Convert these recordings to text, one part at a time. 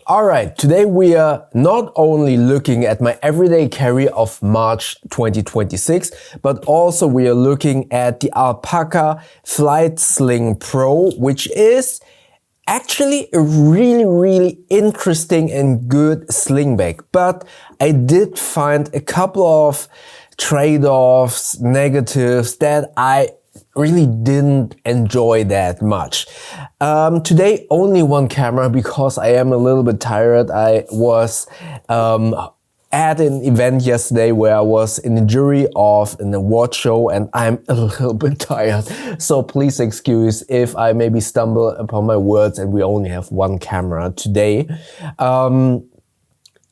Alright, today we are not only looking at my everyday carry of March 2026, but also we are looking at the Alpaka Flight Sling Pro, which is actually a really interesting and good sling bag. But I did find a couple of trade-offs, negatives that I really didn't enjoy that much. Today only one camera because I am a little bit tired. I was at an event yesterday where I was in the jury of an award show and I'm a little bit tired. So please excuse if I maybe stumble upon my words and we only have one camera today.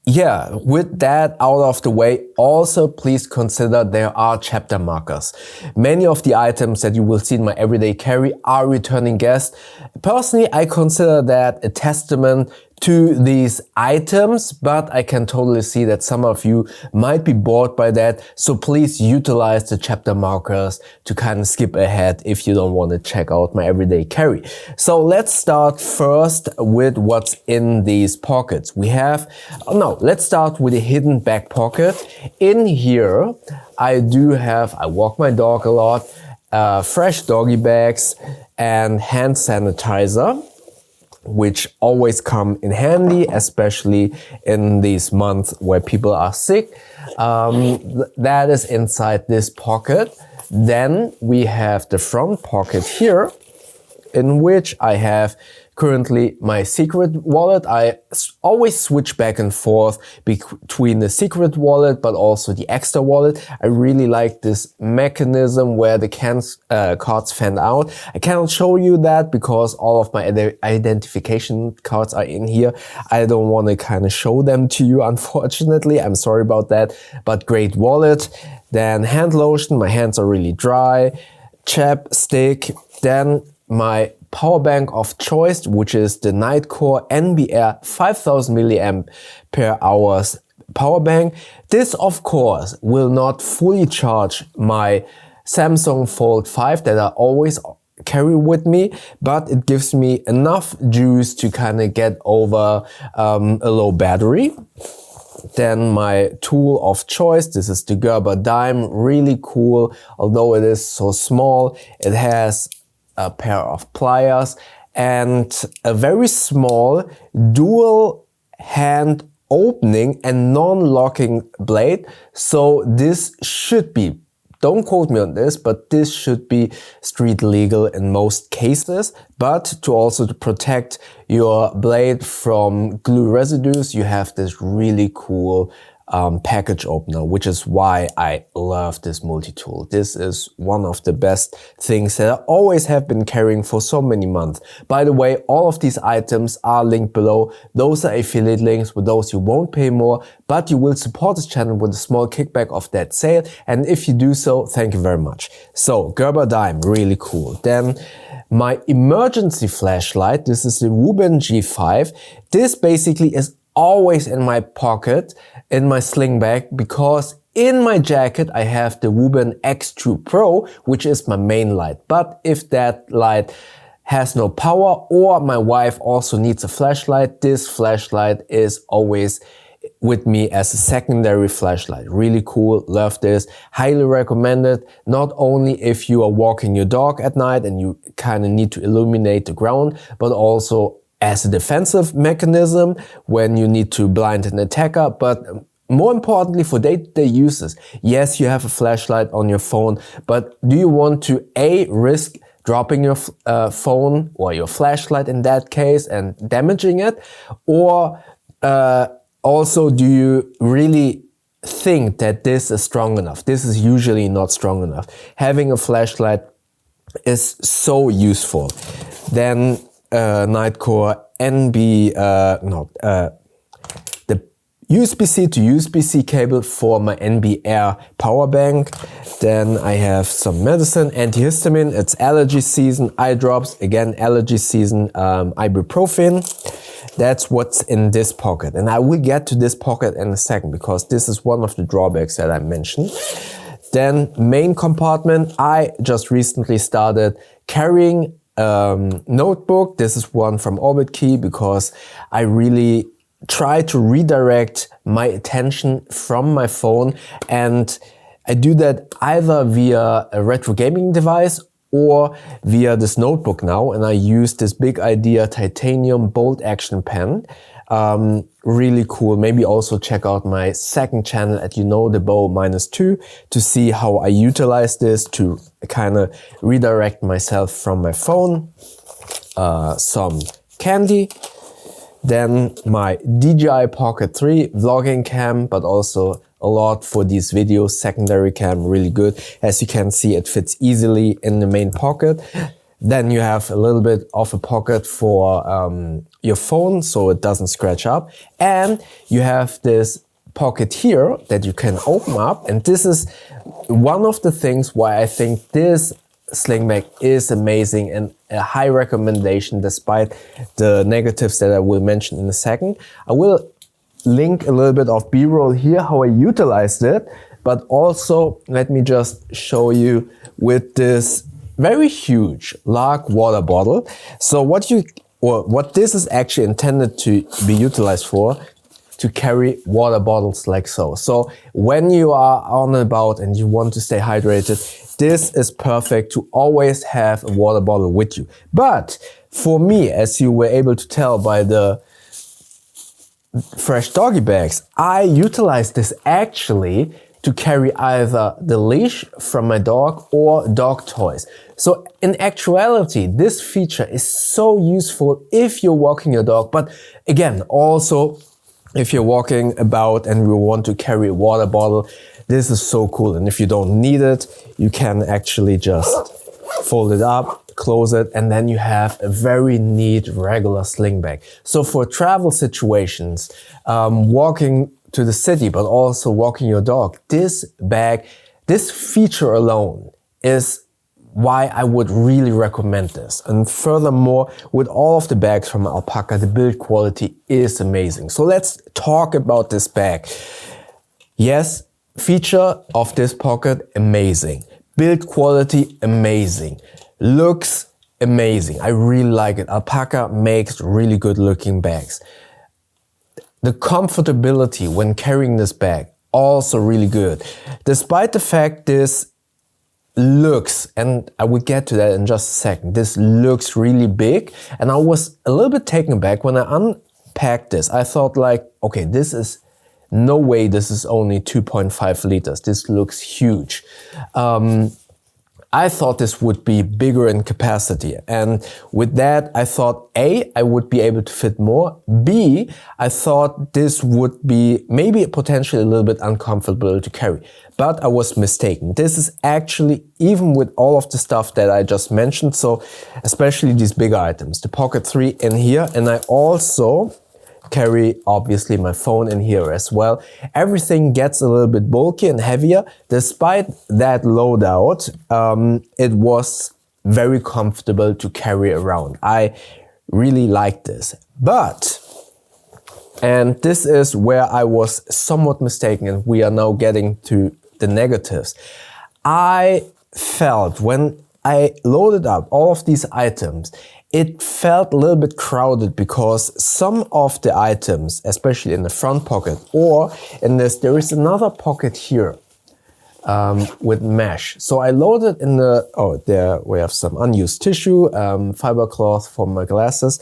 Yeah, with that out of the way, also please consider there are chapter markers. Many of the items that you will see in my everyday carry are returning guests. Personally, I consider that a testament to these items, but I can totally see that some of you might be bored by that. So please utilize the chapter markers to kind of skip ahead if you don't want to check out my everyday carry. So let's start first with what's in these pockets. Let's start with a hidden back pocket. In here, I walk my dog a lot, fresh doggy bags and hand sanitizer, which always come in handy, especially in these months where people are sick. That is inside this pocket. Then we have the front pocket here, in which I have currently my secret wallet. I always switch back and forth between the secret wallet but also the extra wallet. I really like this mechanism where the cards fan out. I cannot show you that because all of my identification cards are in here. I don't want to kind of show them to you, unfortunately. I'm sorry about that, but great wallet. Then hand lotion, my hands are really dry. Chapstick, then my power bank of choice, which is the Nightcore NBR 5000 milliamp per hours power bank. This of course will not fully charge my Samsung Fold 5 that I always carry with me, but it gives me enough juice to kind of get over a low battery. Then my tool of choice, this is the Gerber dime, really cool. Although it is so small, it has a pair of pliers and a very small dual hand opening and non-locking blade. So this should be, don't quote me on this, but this should be street legal in most cases. But to protect your blade from glue residues, you have this really cool package opener, which is why I love this multi-tool. This is one of the best things that I always have been carrying for so many months. By the way, all of these items are linked below. Those are affiliate links. With those you won't pay more, but you will support this channel with a small kickback of that sale. And if you do so, thank you very much. So Gerber dime, really cool. Then my emergency flashlight, this is the Ruben G5. This basically is always in my pocket, in my sling bag, because in my jacket I have the Ruben X2 Pro, which is my main light. But if that light has no power or my wife also needs a flashlight, this flashlight is always with me as a secondary flashlight. Really cool, love this, highly recommended. Not only if you are walking your dog at night and you kind of need to illuminate the ground, but also as a defensive mechanism when you need to blind an attacker, but more importantly for day-to-day uses. Yes, you have a flashlight on your phone, but do you want to risk dropping your phone or your flashlight in that case and damaging it? Or also, do you really think that this is strong enough? This is usually not strong enough. Having a flashlight is so useful. Then Nightcore the USB-C to USB-C cable for my NBR power bank. Then I have some medicine, antihistamine, it's allergy season, eye drops, again allergy season, ibuprofen. That's what's in this pocket. And I will get to this pocket in a second because this is one of the drawbacks that I mentioned. Then main compartment, I just recently started carrying notebook. This is one from Orbit Key because I really try to redirect my attention from my phone, and I do that either via a retro gaming device or via this notebook now, and I use this Big Idea titanium bolt action pen. Really cool. Maybe also check out my second channel at the bow -2 to see how I utilize this to kind of redirect myself from my phone. Some candy, then my DJI Pocket 3 vlogging cam, but also a lot for these videos. Secondary cam, really good. As you can see, it fits easily in the main pocket. Then you have a little bit of a pocket for your phone so it doesn't scratch up. And you have this pocket here that you can open up. And this is one of the things why I think this sling bag is amazing and a high recommendation despite the negatives that I will mention in a second. I will link a little bit of B-roll here, how I utilized it, but also let me just show you with this very huge lark water bottle. So what this is actually intended to be utilized for, to carry water bottles like so. So when you are on and about and you want to stay hydrated, this is perfect to always have a water bottle with you. But for me, as you were able to tell by the fresh doggy bags, I utilize this actually to carry either the leash from my dog or dog toys. So in actuality, this feature is so useful if you're walking your dog, but again, also if you're walking about and you want to carry a water bottle, this is so cool. And if you don't need it, you can actually just fold it up, close it, and then you have a very neat regular sling bag. So for travel situations, walking to the city, but also walking your dog, this bag, this feature alone is why I would really recommend this. And furthermore, with all of the bags from Alpaka, the build quality is amazing. So let's talk about this bag. Yes, feature of this pocket, amazing. Build quality, amazing. Looks amazing. I really like it. Alpaka makes really good looking bags. The comfortability when carrying this bag, also really good. Despite the fact this looks, and I will get to that in just a second, this looks really big, and I was a little bit taken aback when I unpacked this. I thought like, okay, this is no way this is only 2.5 liters. This looks huge. I thought this would be bigger in capacity, and with that I thought A, I would be able to fit more, B, I thought this would be maybe potentially a little bit uncomfortable to carry, but I was mistaken. This is actually, even with all of the stuff that I just mentioned, so especially these bigger items, the Pocket 3 in here, and I also carry obviously my phone in here as well. Everything gets a little bit bulky and heavier. Despite that loadout, it was very comfortable to carry around. I really like this. But, and this is where I was somewhat mistaken, and we are now getting to the negatives. I felt when I loaded up all of these items, it felt a little bit crowded because some of the items, especially in the front pocket or in this, there is another pocket here with mesh. So I loaded in the, oh, there we have some unused tissue, fiber cloth for my glasses.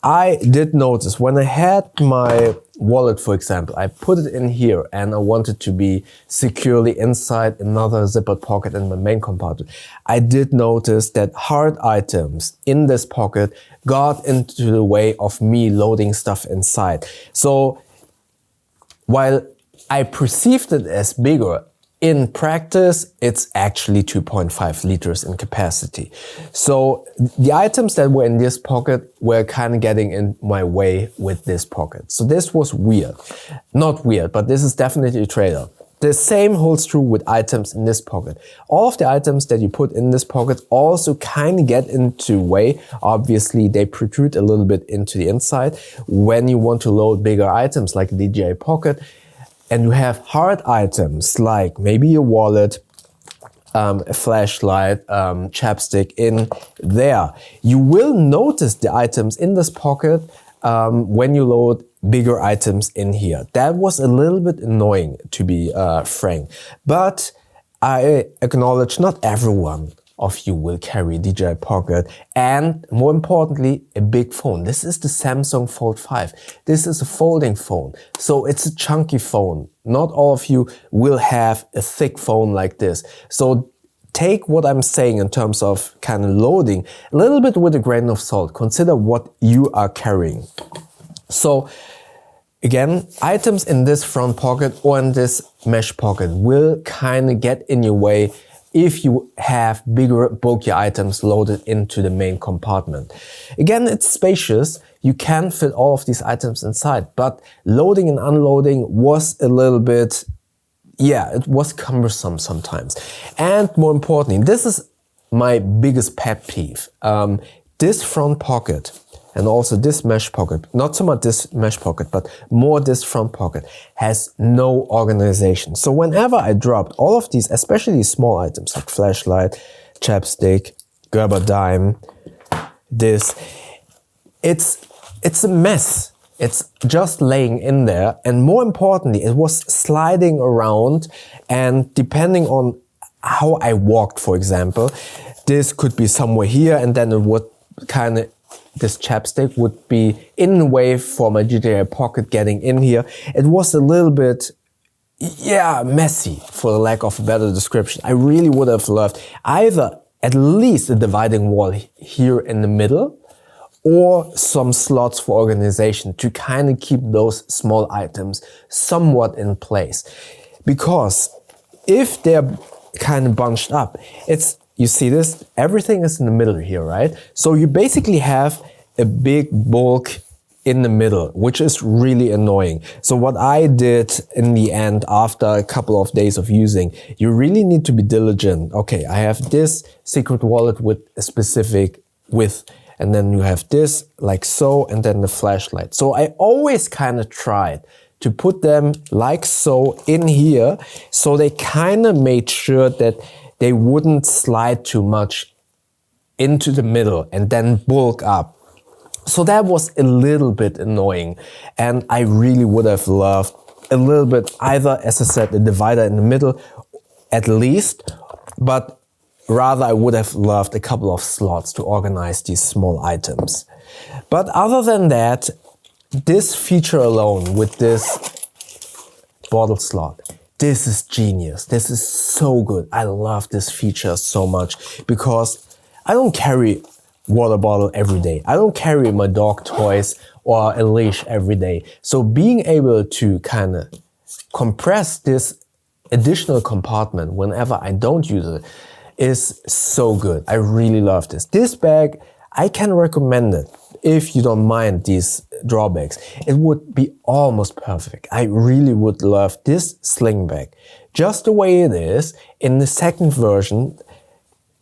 I did notice when I had my wallet, for example, I put it in here and I wanted to be securely inside another zippered pocket in my main compartment. I did notice that hard items in this pocket got into the way of me loading stuff inside. So while I perceived it as bigger, in practice, it's actually 2.5 liters in capacity. So the items that were in this pocket were kind of getting in my way with this pocket. So this was weird. Not weird, but this is definitely a trade-off. The same holds true with items in this pocket. All of the items that you put in this pocket also kind of get into way. Obviously, they protrude a little bit into the inside when you want to load bigger items like the DJI Pocket. And you have hard items like maybe a wallet, a flashlight, chapstick in there. You will notice the items in this pocket when you load bigger items in here. That was a little bit annoying, to be frank, but I acknowledge not everyone of you will carry DJI Pocket, and more importantly, a big phone. This is the Samsung Fold 5. This is a folding phone, so it's a chunky phone. Not all of you will have a thick phone like this. So take what I'm saying in terms of kind of loading a little bit with a grain of salt. Consider what you are carrying. So again, items in this front pocket or in this mesh pocket will kind of get in your way if you have bigger, bulkier items loaded into the main compartment. Again, it's spacious. You can fit all of these items inside, but loading and unloading was a little bit, yeah, it was cumbersome sometimes. And more importantly, this is my biggest pet peeve. This front pocket and also this mesh pocket, not so much this mesh pocket, but more this front pocket, has no organization. So whenever I dropped all of these, especially these small items like flashlight, chapstick, Gerber dime, this, it's a mess. It's just laying in there, and more importantly, it was sliding around, and depending on how I walked, for example, this could be somewhere here, and then it would kind of, this chapstick would be in the way for my DJI Pocket getting in here. It was a little bit, yeah, messy, for the lack of a better description. I really would have loved either at least a dividing wall here in the middle, or some slots for organization to kind of keep those small items somewhat in place. Because if they're kind of bunched up, you see this, everything is in the middle here, right? So you basically have a big bulk in the middle, which is really annoying. So what I did in the end, after a couple of days of using, you really need to be diligent. Okay, I have this secret wallet with a specific width, and then you have this like so, and then the flashlight. So I always kind of tried to put them like so in here, so they kind of made sure that they wouldn't slide too much into the middle and then bulk up. So that was a little bit annoying, and I really would have loved a little bit, either, as I said, a divider in the middle at least, but rather I would have loved a couple of slots to organize these small items. But other than that, this feature alone with this bottle slot, this is genius. This is so good. I love this feature so much because I don't carry water bottle every day. I don't carry my dog toys or a leash every day. So being able to kind of compress this additional compartment whenever I don't use it is so good. I really love this. This bag, I can recommend it if you don't mind these drawbacks. It would be almost perfect. I really would love this sling bag. Just the way it is. In the second version,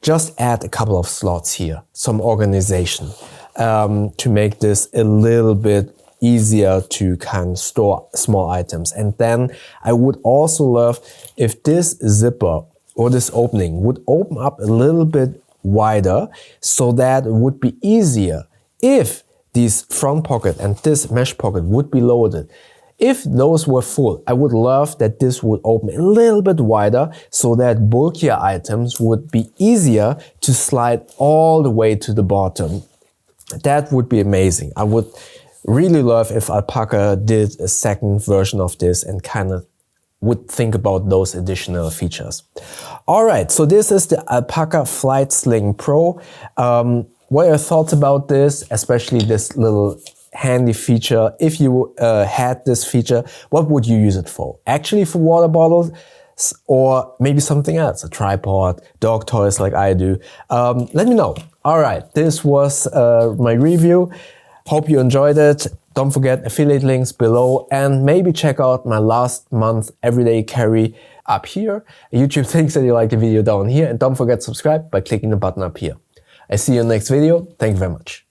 just add a couple of slots here, some organization, to make this a little bit easier to kind of store small items. And then I would also love if this zipper or this opening would open up a little bit wider, so that it would be easier if these front pocket and this mesh pocket would be loaded. If those were full, I would love that this would open a little bit wider, so that bulkier items would be easier to slide all the way to the bottom. That would be amazing. I would really love if Alpaka did a second version of this and kind of would think about those additional features. Alright, so this is the Alpaka Flight Sling Pro. What are your thoughts about this, especially this little handy feature? If you had this feature, what would you use it for? Actually for water bottles, or maybe something else, a tripod, dog toys like I do? Let me know. Alright, this was my review. Hope you enjoyed it. Don't forget affiliate links below, and maybe check out my last month everyday carry up here. YouTube thinks that you like the video down here, and don't forget to subscribe by clicking the button up here. I see you in the next video. Thank you very much.